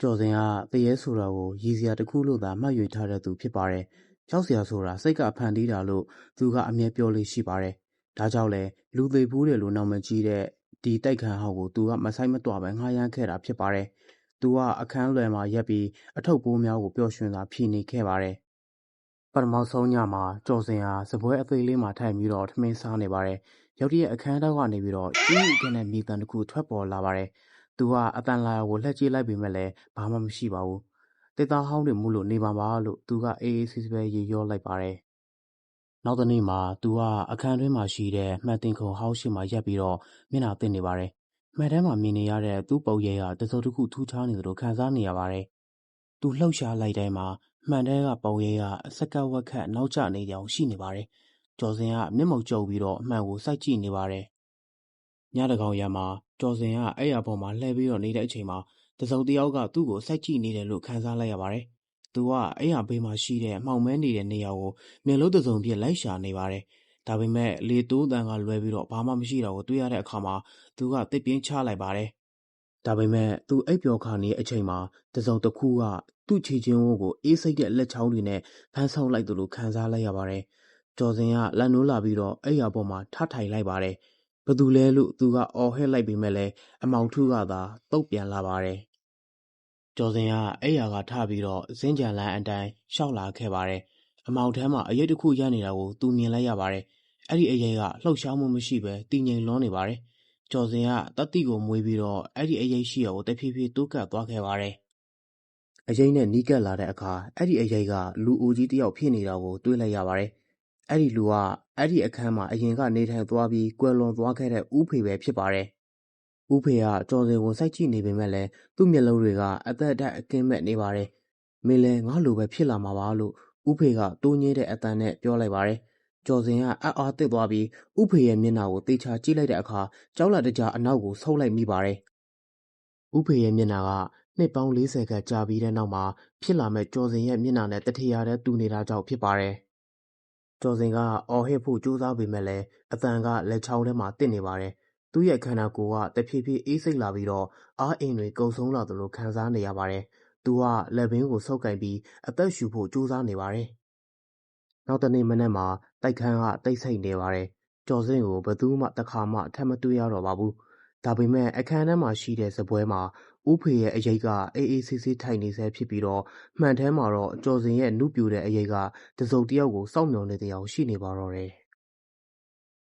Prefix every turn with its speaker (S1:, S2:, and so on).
S1: ကျော်စင်ကတရေဆိုတာကိုရည်စရာတစ်ခုလို့သာမှတ်ယူထားတဲ့သူဖြစ်ပါတယ်။ကြောက်စရာဆိုတာစိတ်ကဖန်တီးတာလို့သူကအမြဲပြောလို့ရှိပါတယ်။ဒါကြောင့်လဲလူသေးဘူးတယ်လို့နာမည်ကြီးတဲ့ဒီတိုက်ခန်းဟောက်ကိုသူကမဆိုင်မတွပဲငှားရမ်းခဲ့တာဖြစ်ပါတယ်။သူကအခန်းလွယ်မှာရက်ပြီးအထုပ်ပိုးများကိုပျော်ရွှင်စွာဖြီနေခဲ့ပါတယ်။ပထမဆုံးညမှာကျော်စင်ဟာစပွဲအသေးလေးမှာထိုင်ပြီးတော့ထမင်းစားနေပါတယ်။ရုတ်တရက်အခန်းထဲကနေပြီးတော့ကြီးကြီးကနေမြေတံတစ်ခုထွက်ပေါ်လာပါတယ်။သူကအတန်လာကိုလှည့်ကြည့်လိုက်ပေမဲ့လည်းဘာမှမရှိပါဘူး။တစ်သားဟောင်းတွေမှုလို့နေပါပါလို့သူကအေးအေးဆေးဆေးပဲရေရောလိုက်ပါတယ်။နောက်တစ်နေ့မှာသူကအခန်းတွင်းမှာရှိတဲ့မှန်တင်ခုံဟောင်းရှိမှရက်ပြီးတော့မျက်နှာသစ်နေပါတယ်။မှန်ထဲမှာမြင်နေရတဲ့သူ့ပုံရိပ်ကတစုံတစ်ခုထူးခြားနေသလိုခံစားနေရပါတယ်။သူလှုပ်ရှားလိုက်တိုင်းမှာမှန်ထဲကပုံရိပ်ကအစကဝက်ခတ်နောက်ကျနေကြောင်ရှိနေပါတယ်။ကျော်စင်ကမျက်မှောက်ကျုပ်ပြီးတော့အမှန်ကိုစိုက်ကြည့်နေပါတယ်။ညတကောင်ရမှာကျော်စင်ကအဲ့ရပေါ်မှာလှည့်ပြီးတော့နေတဲ့အချိန်မှာတစုံတစ်ယောက်ကသူ့ကိုစိုက်ကြည့်နေတယ်လို့ခံစားလိုက်ရပါတယ်။သူကအဲ့ရဘေးမှာရှိတဲ့မှောင်မဲနေတဲ့နေရာကိုမျက်လုံးတစုံပြစ်လိုက်ရှာနေပါတယ်။ဒါပေမဲ့လေတိုးတန်ကလွဲပြီးတော့ဘာမှမရှိတော့ကိုတွေ့ရတဲ့အခါမှာသူကတစ်ပြင်းချလိုက်ပါတယ်။ဒါပေမဲ့သူအိပ်ပျော်ခါနေတဲ့အချိန်မှာတစုံတစ်ခုကသူ့ခြေချင်းဝိုးကိုအေးစိတ်တဲ့လက်ချောင်းတွေနဲ့ဖမ်းဆောင်လိုက်သလိုခံစားလိုက်ရပါတယ်။ကျော်စင်ကလန်နိုးလာပြီးတော့အဲ့ရပေါ်မှာထထိုင်လိုက်ပါတယ်။ဘသူလဲလို့သူကအော်ဟစ်လိုက်ပေမဲ့လည်းအမောင်ထုကသာတုတ်ပြန်လာပါတယ်။ကျော်စင်ကအဲ့ရကထပြီးတော့ဇင်းကြံလန်းအတိုင်းရှောက်လာခဲ့ပါတယ်။အမောင်ထမ်းမှာအရိပ်တစ်ခုရနေတာကိုသူမြင်လိုက်ရပါတယ်။အဲ့ဒီအရိပ်ကလှုပ်ရှားမှုမရှိပဲတည်ငြိမ်လွန်းနေပါတယ်။ကျော်စင်ကတတိကိုမွေးပြီးတော့အဲ့ဒီအရိပ်ရှိရာကိုတဖြည်းဖြည်းတိုးကပ်သွားခဲ့ပါတယ်။အရိပ်နဲ့နီးကပ်လာတဲ့အခါအဲ့ဒီအရိပ်ကလူအိုကြီးတစ်ယောက်ဖြစ်နေတာကိုတွေးလိုက်ရပါတယ်။အဲ့ဒီလူကအဲ့ဒီအခန်းမှာအရင်ကနေထိုင်သွားပြီးကွယ်လွန်သွားခဲ့တဲ့ဦးဖေပဲဖြစ်ပါတယ်။ဦးဖေကကျော်စင်ကိုစိုက်ကြည့်နေပေမဲ့လည်းသူ့မျက်လုံးတွေကအသက်အထိုက်အကင်းမဲ့နေပါတယ်။မင်းလည်းငါလိုပဲဖြစ်လာမှာပါလို့ဦးဖေကတိုးညင်းတဲ့အတန်နဲ့ပြောလိုက်ပါတယ်။ကျော်စင်ကအံ့အားသင့်သွားပြီးဦးဖေရဲ့မျက်နှာကိုသေချာကြည့်လိုက်တဲ့အခါကြောက်လန့်တကြားအနောက်ကိုဆုတ်လိုက်မိပါတယ်။ဦးဖေရဲ့မျက်နှာကနှစ်ပေါင်း40ခန့်ကြာပြီးတဲ့နောက်မှာဖြစ်လာမဲ့ကျော်စင်ရဲ့မျက်နှာနဲ့တထရာတည်းတူနေတာကြောင့်ဖြစ်ပါတယ်။ကျော်စင်ကအော်ဟစ်ဖို့ကြိုးစားပေမဲ့လည်းအတန်ကလက်ချောင်းထဲမှာတစ်နေပါတယ်။သူ့ရဲ့ခန္ဓာကိုယ်ကတဖြည်းဖြည်းအေးစိတ်လာပြီးတော့အားအင်တွေကုံဆုံးလာသလိုခံစားနေရပါတယ်။သူကလက်ဘင်းကိုဆုပ်ကိုင်ပြီးအသက်ရှူဖို့ကြိုးစားနေပါတယ်။နောက်တစ်နေ့မနက်မှာတိုက်ခန်းကတိတ်ဆိတ်နေပါတယ်။ကျော်စင်ကိုဘယ်သူမှတစ်ခါမှထပ်မတွေ့ရတော့ပါဘူး။ဒါပေမဲ့အခန်းထဲမှာရှိတဲ့စားပွဲမှာဦးဖေရဲ့အရိပ်ကအေးအေးဆေးဆေးထိုင်နေဆဲဖြစ်ပြီးတော့မှန်ထဲမှာတော့ကျော်စင်ရဲ့နုပြိုတဲ့အရိပ်ကတစုံတစ်ယောက်ကိုစောင့်မျှော်နေတဲ့အကြောင်းရှိနေပါတော့တယ်။